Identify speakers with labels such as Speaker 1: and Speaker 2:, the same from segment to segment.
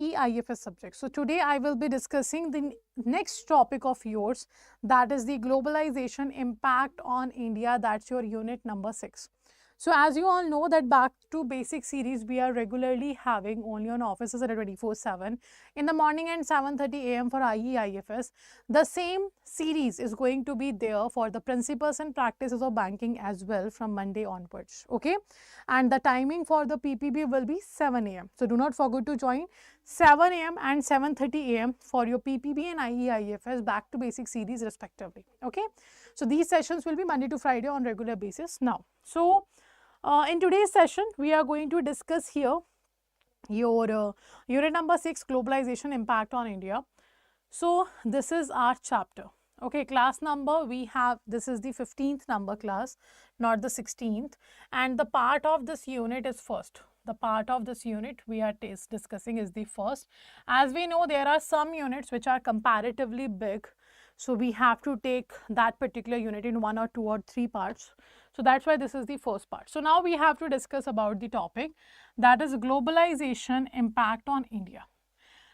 Speaker 1: IFS subject. So today I will be discussing the next topic of yours, that is the globalization impact on India. That's your unit number 6. So as you all know that back to basic series we are regularly having only on offices at 24/7 in the morning and 7:30 a.m. for IFS. The same series is going to be there for the principles and practices of banking as well from Monday onwards. Okay, and the timing for the PPB will be 7 a.m. So do not forget to join 7 a.m. and 7:30 a.m. for your PPB and IFS back to basic series respectively. Okay, so these sessions will be Monday to Friday on regular basis now. So in today's session we are going to discuss here your unit number 6, globalization impact on India. So this is our chapter. Okay, class number we have, this is the 15th number class, not the 16th, and the part of this unit is first. The part of this unit we are discussing is the first. As we know, there are some units which are comparatively big, so we have to take that particular unit in 1 or 2 or 3 parts. So that's why this is the first part. So now we have to discuss about the topic, that is globalization impact on India.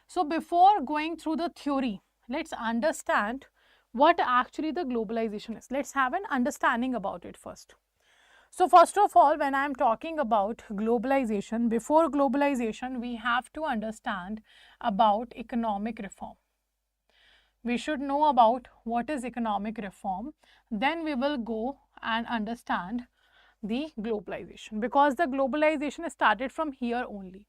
Speaker 1: So before going through the theory, let's understand what actually the globalization is. Let's have an understanding about it first. So first of all, when I am talking about globalization, before globalization, we have to understand about economic reform. We should know about what is economic reform. Then we will go and understand the globalization, because the globalization started from here only.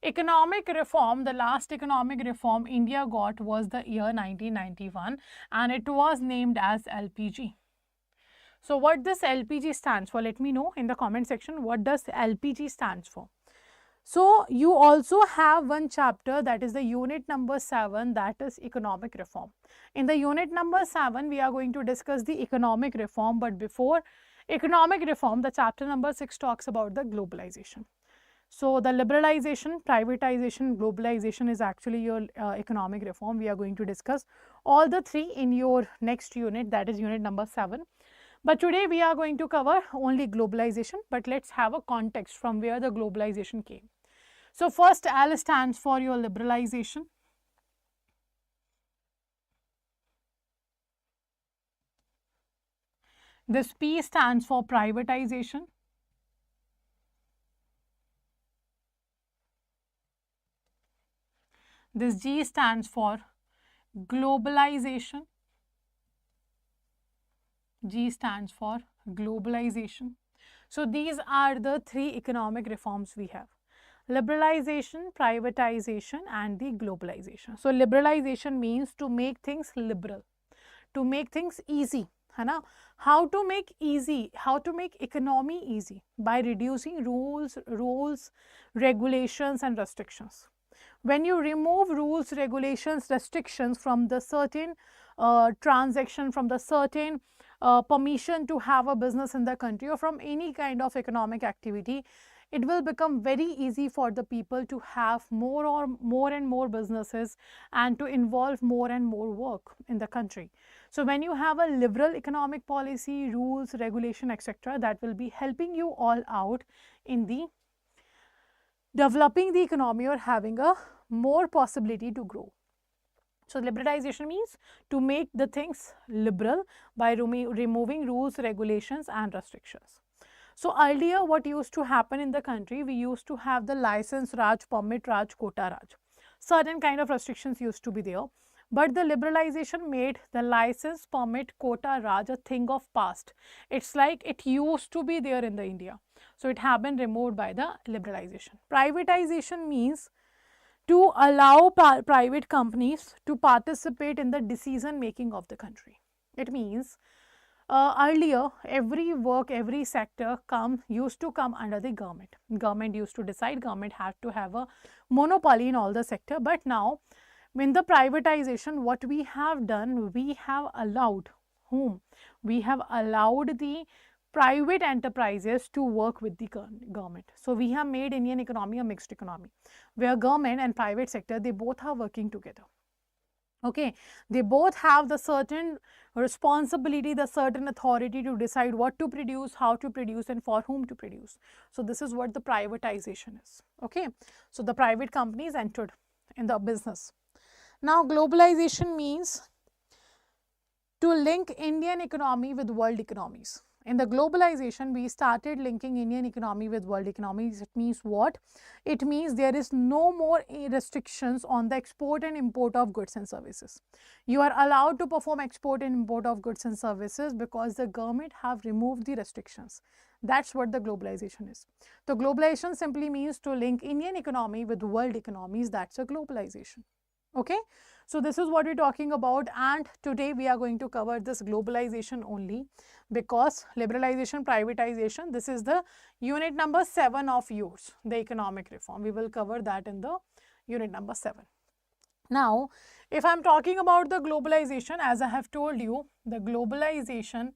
Speaker 1: Economic reform, the last economic reform India got was the year 1991, and it was named as LPG. So what this LPG stands for, let me know in the comment section what does LPG stands for. So you also have one chapter, that is the unit number 7, that is economic reform. In the unit number 7 we are going to discuss the economic reform, but before economic reform the chapter number 6 talks about the globalization. So the liberalization, privatization, globalization is actually your economic reform. We are going to discuss all the 3 in your next unit, that is unit number 7. But today we are going to cover only globalization, but let's have a context from where the globalization came. So first L stands for your liberalization. This P stands for privatization. This G stands for globalization. G stands for globalization. So these are the 3 economic reforms we have: liberalization, privatization and the globalization. So liberalization means to make things liberal, to make things easy. How to make easy, how to make economy easy? By reducing rules, regulations and restrictions. When you remove rules, regulations, restrictions from the certain transaction, from the certain permission to have a business in the country or from any kind of economic activity, it will become very easy for the people to have more and more businesses and to involve more and more work in the country. So when you have a liberal economic policy, rules, regulation, etc., that will be helping you all out in the developing the economy or having a more possibility to grow. So liberalization means to make the things liberal by removing rules, regulations and restrictions. So earlier what used to happen in the country, we used to have the license Raj, permit Raj, quota Raj. Certain kind of restrictions used to be there. But the liberalization made the license, permit, quota Raj a thing of past. It's like it used to be there in the India. So it have been removed by the liberalization. Privatization means to allow private companies to participate in the decision making of the country. It means earlier every work, every sector used to come under the government. Government used to decide, government had to have a monopoly in all the sector. But now in the privatization, what we have done, we have allowed whom? We have allowed the private enterprises to work with the government. So we have made Indian economy a mixed economy, where government and private sector, they both are working together. Okay, they both have the certain responsibility, the certain authority to decide what to produce, how to produce and for whom to produce. So this is what the privatization is. Okay, so the private companies entered in the business. Now, globalization means to link Indian economy with world economies. In the globalization, we started linking Indian economy with world economies. It means what? It means there is no more restrictions on the export and import of goods and services. You are allowed to perform export and import of goods and services because the government have removed the restrictions. That's what the globalization is. So globalization simply means to link Indian economy with world economies. That's a globalization. Okay, so this is what we're talking about, and today we are going to cover this globalization only because liberalization, privatization, this is the unit number 7 of yours, the economic reform. We will cover that in the unit number 7. Now, if I'm talking about the globalization, as I have told you, the globalization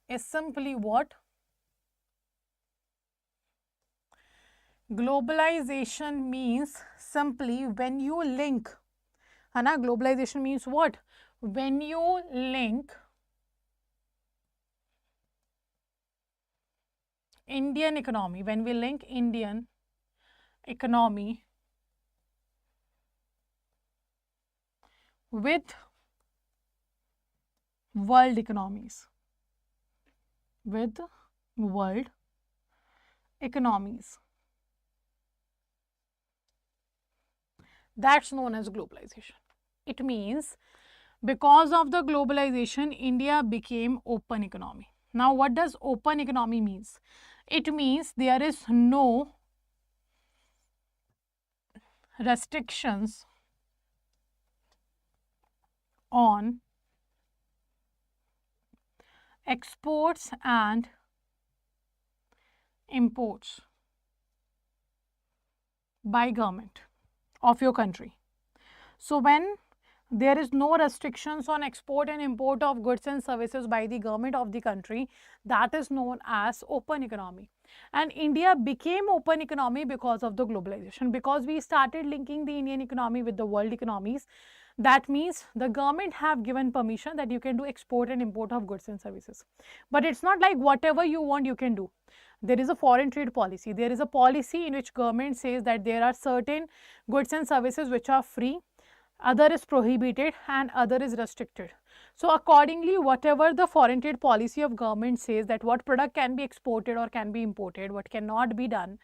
Speaker 1: is simply what? Globalization means simply when you link, Hana, globalization means what? When you link Indian economy, when we link Indian economy with world economies, with world economies, that's known as globalization. It means because of the globalization, India became open economy. Now, what does open economy means? It means there is no restrictions on exports and imports by government of your country. So, when there is no restrictions on export and import of goods and services by the government of the country, that is known as open economy. And India became open economy because of the globalization, because we started linking the Indian economy with the world economies. That means the government have given permission that you can do export and import of goods and services. But it's not like whatever you want you can do. There is a foreign trade policy. There is a policy in which government says that there are certain goods and services which are free, other is prohibited and other is restricted. So accordingly, whatever the foreign trade policy of government says that what product can be exported or can be imported, what cannot be done,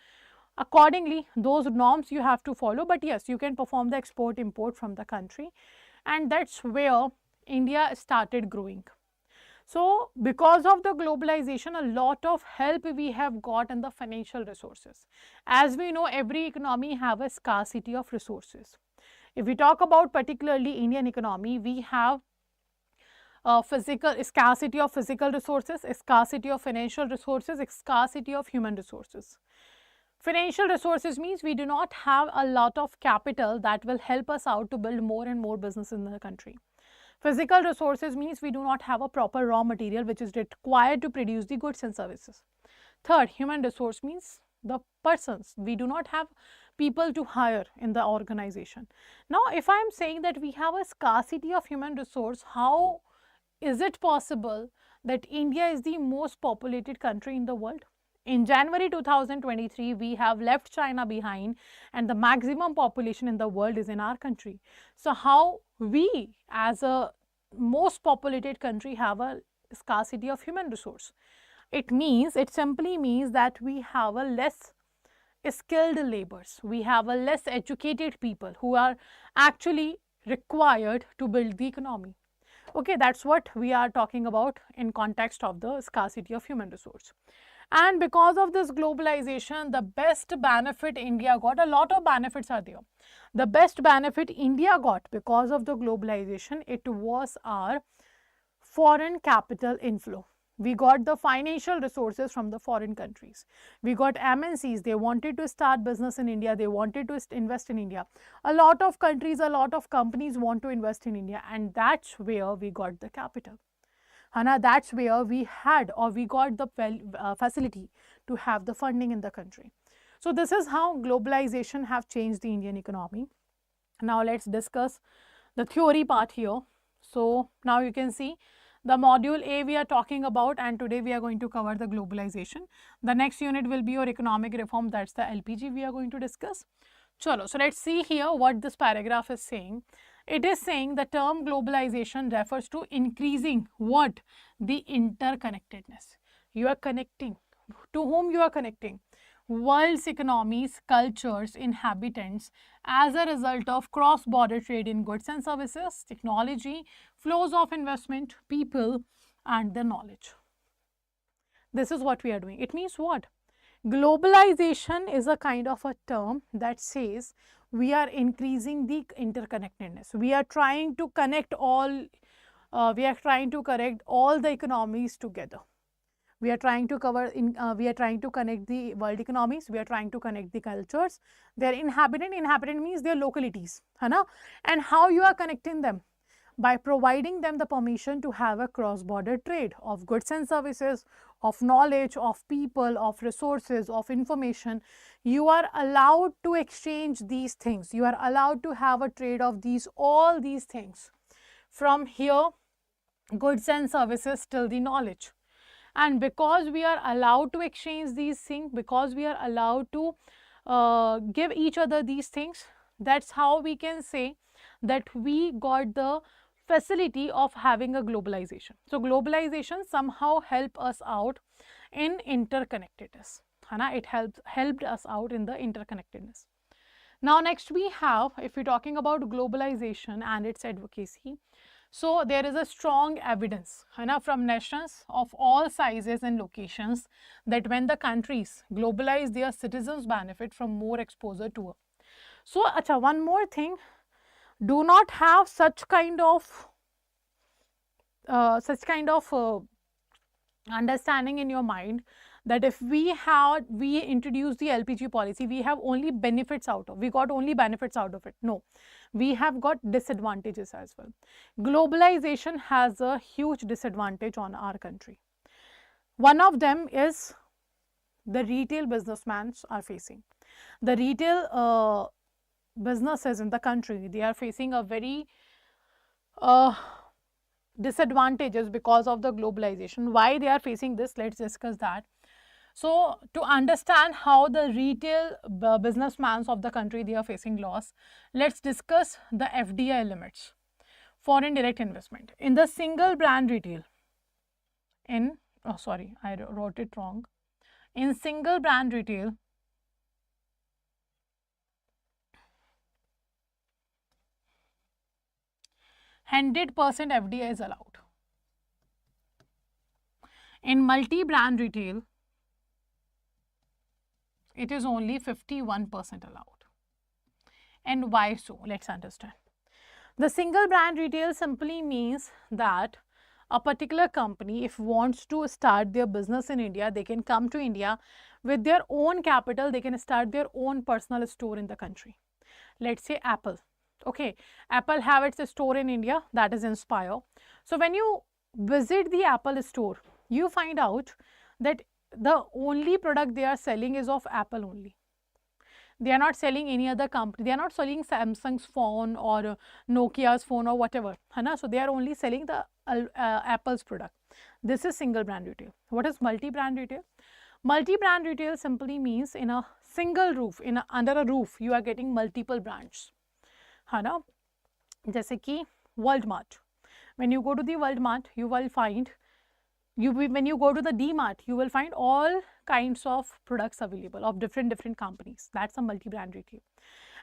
Speaker 1: accordingly those norms you have to follow. But yes, you can perform the export import from the country, and that's where India started growing. So because of the globalization, a lot of help we have got in the financial resources. As we know, every economy have a scarcity of resources. If we talk about particularly Indian economy, we have scarcity of physical resources, scarcity of financial resources, scarcity of human resources. Financial resources means we do not have a lot of capital that will help us out to build more and more business in the country. Physical resources means we do not have a proper raw material which is required to produce the goods and services. Third, human resource means the persons. We do not have people to hire in the organization. Now, if I am saying that we have a scarcity of human resource, how is it possible that India is the most populated country in the world? In January 2023, we have left China behind and the maximum population in the world is in our country. So, how we as a most populated country have a scarcity of human resource? It simply means that we have a less skilled laborers, we have a less educated people who are actually required to build the economy. Okay, that's what we are talking about in context of the scarcity of human resource. And because of this globalization, the best benefit India got, a lot of benefits are there. The best benefit India got because of the globalization, it was our foreign capital inflow. We got the financial resources from the foreign countries. We got MNCs, they wanted to start business in India, they wanted to invest in India. A lot of countries, a lot of companies want to invest in India, and that's where we got the capital. Hana, that's where we had or we got the facility to have the funding in the country. So this is how globalization have changed the Indian economy. Now let's discuss the theory part here. So now you can see the module A we are talking about, and today we are going to cover the globalization. The next unit will be your economic reform, that's the LPG we are going to discuss. Chalo, so let's see here what this paragraph is saying. It is saying the term globalization refers to increasing what? The interconnectedness. You are connecting. To whom you are connecting? World's economies, cultures, inhabitants as a result of cross-border trade in goods and services, technology, flows of investment, people, and the knowledge. This is what we are doing. It means what? Globalization is a kind of a term that says we are increasing the interconnectedness. We are trying to connect all, the economies together. We are trying to we are trying to connect the world economies. We are trying to connect the cultures. Their inhabitant means their localities, है ना? And how you are connecting them? By providing them the permission to have a cross-border trade of goods and services, of knowledge, of people, of resources, of information. You are allowed to exchange these things. You are allowed to have a trade of all these things. From here, goods and services till the knowledge. And because we are allowed to exchange these things, because we are allowed to give each other these things, that's how we can say that we got the facility of having a globalization. So globalization somehow helped us out in interconnectedness. It helped us out in the interconnectedness. Now next we have, if we're talking about globalization and its advocacy, so there is a strong evidence from nations of all sizes and locations that when the countries globalize, their citizens benefit from more exposure to it. So one more thing, do not have such kind of understanding in your mind that if we introduce the LPG policy, we have only benefits out of, we got only benefits out of it. No, we have got disadvantages as well. Globalization has a huge disadvantage on our country. One of them is the retail businessmen are facing. The retail businesses in the country, they are facing a very disadvantages because of the globalization. Why they are facing this? Let's discuss that. So to understand how the retail businessmen of the country, they are facing loss, let's discuss the FDI limits, foreign direct investment. In the single brand retail, in I wrote it wrong. In single brand retail, %100 FDI is allowed. In multi-brand retail, it is only 51% allowed. And why so? Let's understand. The single brand retail simply means that a particular company, if wants to start their business in India, they can come to India with their own capital, they can start their own personal store in the country. Let's say Apple. Okay, Apple have its store in India, that is Inspire. So when you visit the Apple store, you find out that the only product they are selling is of Apple only. They are not selling any other company. They are not selling Samsung's phone or Nokia's phone or whatever. So they are only selling the Apple's product. This is single brand retail. What is multi-brand retail? Multi-brand retail simply means in a single roof, under a roof, you are getting multiple brands. जैसे कि World Mart. When you go to the World Mart, you will find, when you go to the D Mart, you will find all kinds of products available of different companies. That's a multi-brand retail.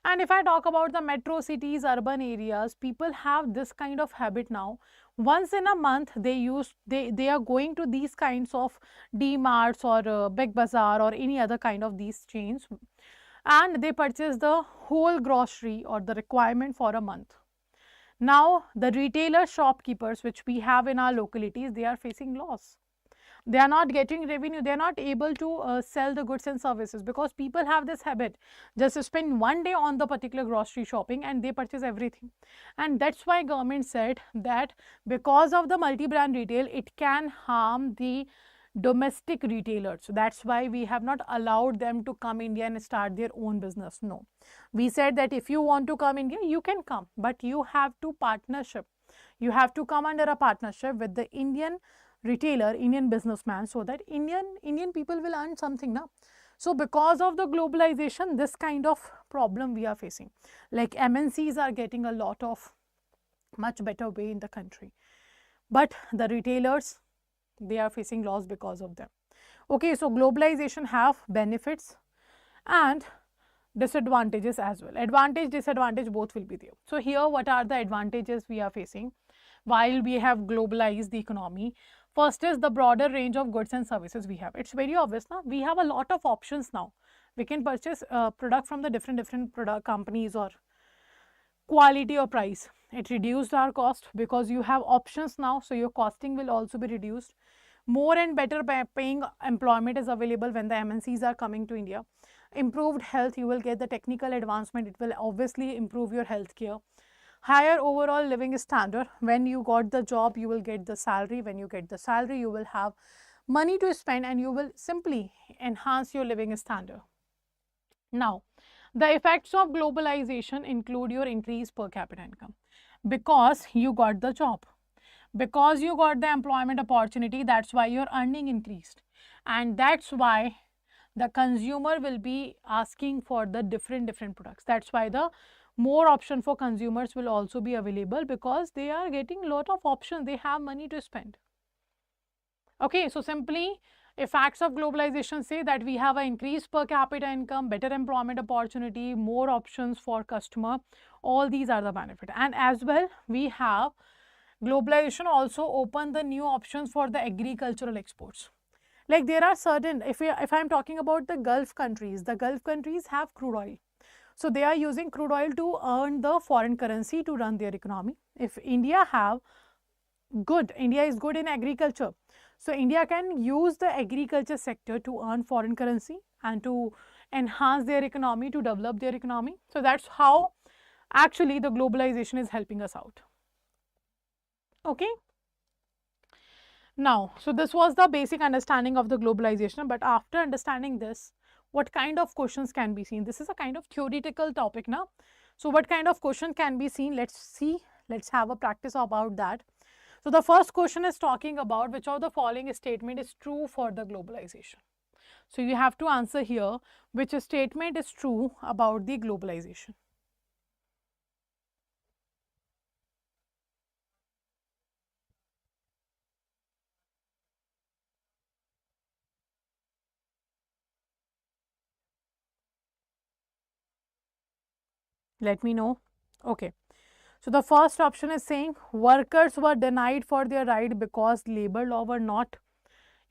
Speaker 1: And if I talk about the metro cities, urban areas, people have this kind of habit now. Once in a month, they are going to these kinds of D Marts or Big Bazaar or any other kind of these chains, and they purchase the whole grocery or the requirement for a month. Now, the retailer shopkeepers which we have in our localities, they are facing loss. They are not getting revenue. They are not able to sell the goods and services because people have this habit just to spend one day on the particular grocery shopping and they purchase everything. And that's why government said that because of the multi-brand retail, it can harm the domestic retailers. So that's why we have not allowed them to come India and start their own business. No, we said that if you want to come India, you can come, but you have to partnership. You have to come under a partnership with the Indian retailer, Indian businessman, so that Indian people will earn something now. So because of the globalization, this kind of problem we are facing, like MNCs are getting a lot of much better way in the country, but the retailers, they are facing loss because of them. Okay, so globalization have benefits and disadvantages as well. Advantage, disadvantage, both will be there. So here, what are the advantages we are facing while we have globalized the economy? First is the broader range of goods and services we have. It's very obvious now. We have a lot of options now. We can purchase product from the different product companies or quality or price. It reduced our cost because you have options now, so your costing will also be reduced. More and better paying employment is available when the MNCs are coming to India. Improved health, you will get the technical advancement, it will obviously improve your health care. Higher overall living standard, when you got the job, you will get the salary. When you get the salary, you will have money to spend and you will simply enhance your living standard. Now, the effects of globalization include your increased per capita income because you got the job, because you got the employment opportunity. That's why your earning increased, and that's why the consumer will be asking for the different products. That's why the more option for consumers will also be available, because they are getting lot of options, they have money to spend. Okay, so simply effects of globalization say that we have an increased per capita income, better employment opportunity, more options for customer. All these are the benefit. And as well, we have globalization also open the new options for the agricultural exports. Like there are certain, if I'm talking about the Gulf countries have crude oil. So they are using crude oil to earn the foreign currency to run their economy. If India is good in agriculture. So India can use the agriculture sector to earn foreign currency and to enhance their economy, to develop their economy. So that's how actually the globalization is helping us out. Okay. Now, so this was the basic understanding of the globalization, but after understanding this, what kind of questions can be seen? This is a kind of theoretical topic now. So what kind of question can be seen? Let's see. Let's have a practice about that. So the first question is talking about which of the following statement is true for the globalization. So you have to answer here which statement is true about the globalization. Let me know. Okay. So the first option is saying workers were denied for their right because labor law were not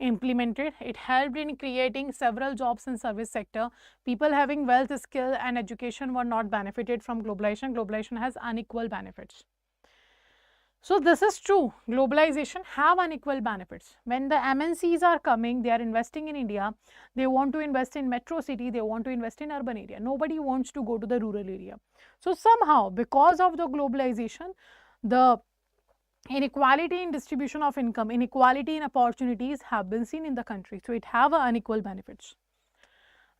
Speaker 1: implemented. It helped in creating several jobs in service sector. People having wealth, skill and education were not benefited from globalization. Globalization has unequal benefits. So this is true. Globalization have unequal benefits. When the MNCs are coming, they are investing in India. They want to invest in metro city. They want to invest in urban area. Nobody wants to go to the rural area. So somehow, because of the globalization, the inequality in distribution of income, inequality in opportunities have been seen in the country. So it have unequal benefits.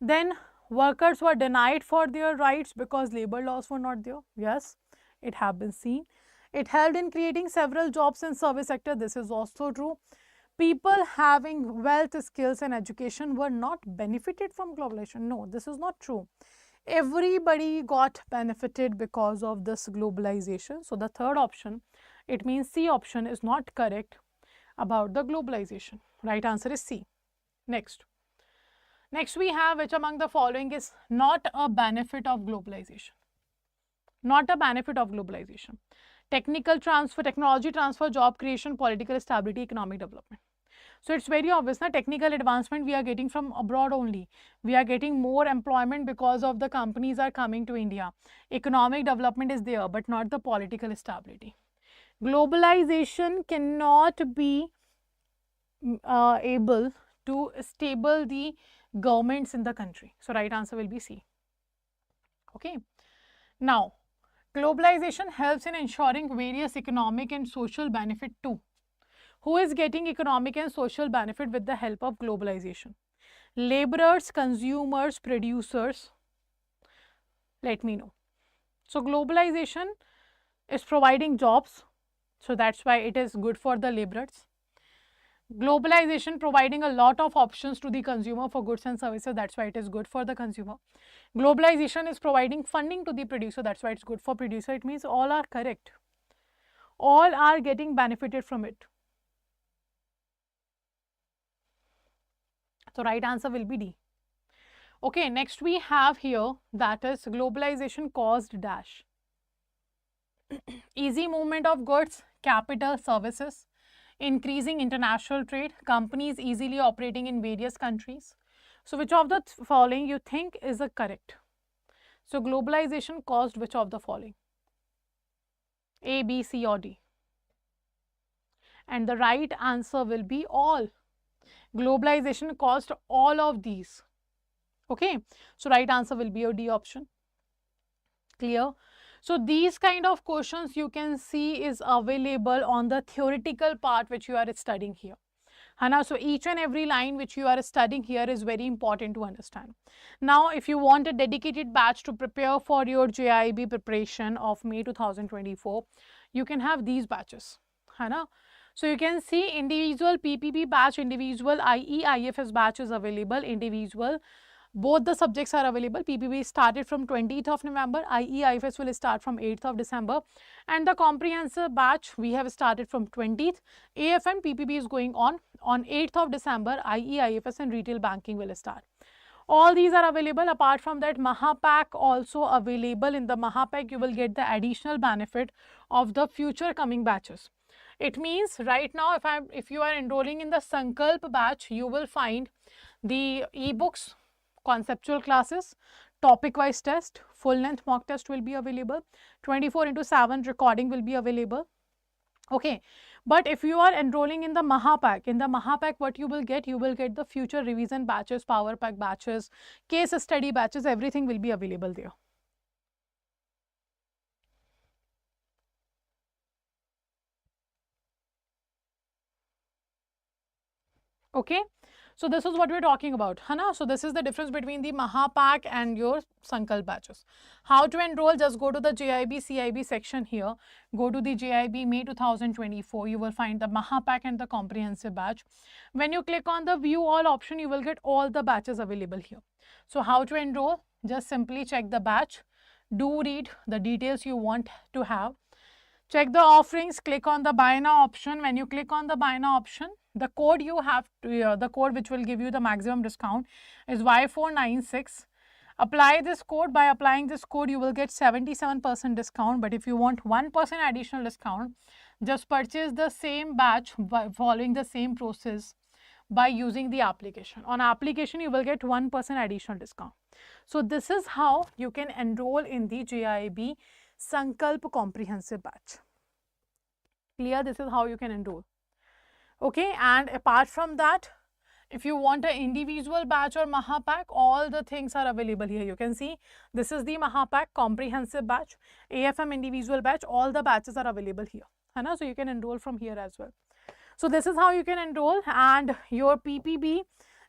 Speaker 1: Then workers were denied for their rights because labor laws were not there. Yes, it have been seen. It helped in creating several jobs in service sector. This is also true. People having wealth, skills and education were not benefited from globalization. No, this is not true. Everybody got benefited because of this globalization. So the third option, it means C option, is not correct about the globalization. Right answer is C. Next. Next we have which among the following is not a benefit of globalization. Not a benefit of globalization. Technical transfer, technology transfer, job creation, political stability, economic development. So it's very obvious na, technical advancement we are getting from abroad only. We are getting more employment because of the companies are coming to India. Economic development is there, but not the political stability. Globalization cannot be able to stable the governments in the country. So right answer will be C. Okay. Now, globalization helps in ensuring various economic and social benefit too. Who is getting economic and social benefit with the help of globalization? Laborers, consumers, producers. Let me know. So globalization is providing jobs. So that's why it is good for the laborers. Globalization providing a lot of options to the consumer for goods and services. That's why it is good for the consumer. Globalization is providing funding to the producer. That's why it's good for producer. It means all are correct. All are getting benefited from it. So right answer will be D. Okay, next we have here that is globalization caused dash. Easy movement of goods, capital, services, increasing international trade, companies easily operating in various countries. So which of the following you think is a correct? So globalization caused which of the following? A, B, C or D? And the right answer will be all. Globalization caused all of these. Okay, so right answer will be your D option. Clear? So these kind of questions you can see is available on the theoretical part which you are studying here. Hana, so each and every line which you are studying here is very important to understand. Now, if you want a dedicated batch to prepare for your JAIIB preparation of May 2024, you can have these batches. Hana. So you can see individual PPB batch, individual IE, IFS batch is available, individual. Both the subjects are available. PPB started from 20th of November. IE, IFS will start from 8th of December. And the comprehensive batch we have started from 20th. AFM PPB is going on 8th of December. IE, IFS and retail banking will start. All these are available. Apart from that, Mahapack also available. In the Mahapack, you will get the additional benefit of the future coming batches. It means right now, if you are enrolling in the Sankalp batch, you will find the ebooks, conceptual classes, topic wise test, full length mock test will be available, 24/7 recording will be available. Okay, but if you are enrolling in the Mahapack, what you will get the future revision batches, power pack batches, case study batches, everything will be available there. Okay, so this is what we're talking about, Hana. So this is the difference between the Mahapack and your Sankalp batches. How to enroll? Just go to the JAIIB CIB section here. Go to the JAIIB May 2024. You will find the Mahapack and the comprehensive batch. When you click on the view all option, you will get all the batches available here. So how to enroll? Just simply check the batch. Do read the details you want to have. Check the offerings, click on the buy now option. When you click on the buy now option, the code you have to, the code which will give you the maximum discount is Y496. Apply this code. By applying this code, you will get 77% discount. But if you want 1% additional discount, just purchase the same batch by following the same process by using the application. On application, you will get 1% additional discount. So this is how you can enroll in the JAIIB Sankalp comprehensive batch. Clear? This is how you can enroll. Okay, and apart from that, if you want an individual batch or Mahapack, all the things are available here. You can see this is the Mahapack comprehensive batch, AFM individual batch, all the batches are available here. Hana? So you can enroll from here as well. So this is how you can enroll, and your PPB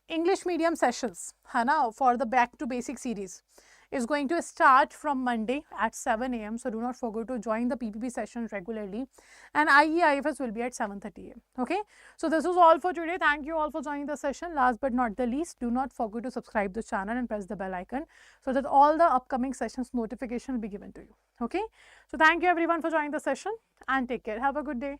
Speaker 1: English medium sessions, Hana, for the Back to Basic series is going to start from Monday at 7 AM. So do not forget to join the PPP session regularly, and IEIFS will be at 7:30 AM. Okay, so this is all for today. Thank you all for joining the session. Last but not the least, do not forget to subscribe the channel and press the bell icon so that all the upcoming sessions notification will be given to you. Okay, so thank you everyone for joining the session and take care. Have a good day.